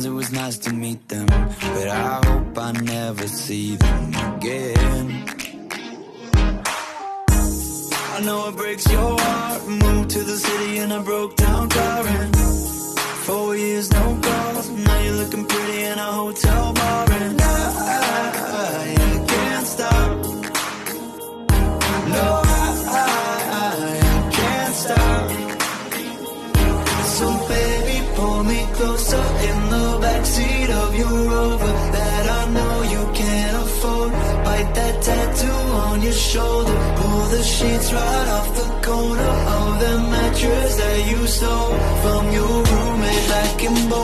friends, it was nice to meet them, but I hope I never see them again. I know it breaks your heart. Moved to the city in a broke down car, and 4 years no calls. Now you're looking pretty in a hotel bar, and I can't stop. No, I can't stop. So baby, pull me closer in the backseat of your Rover that I know you can't afford. Bite that tattoo on your shoulder. Pull the sheets right off the corner of the mattress that you stole from your roommate back in Boulder.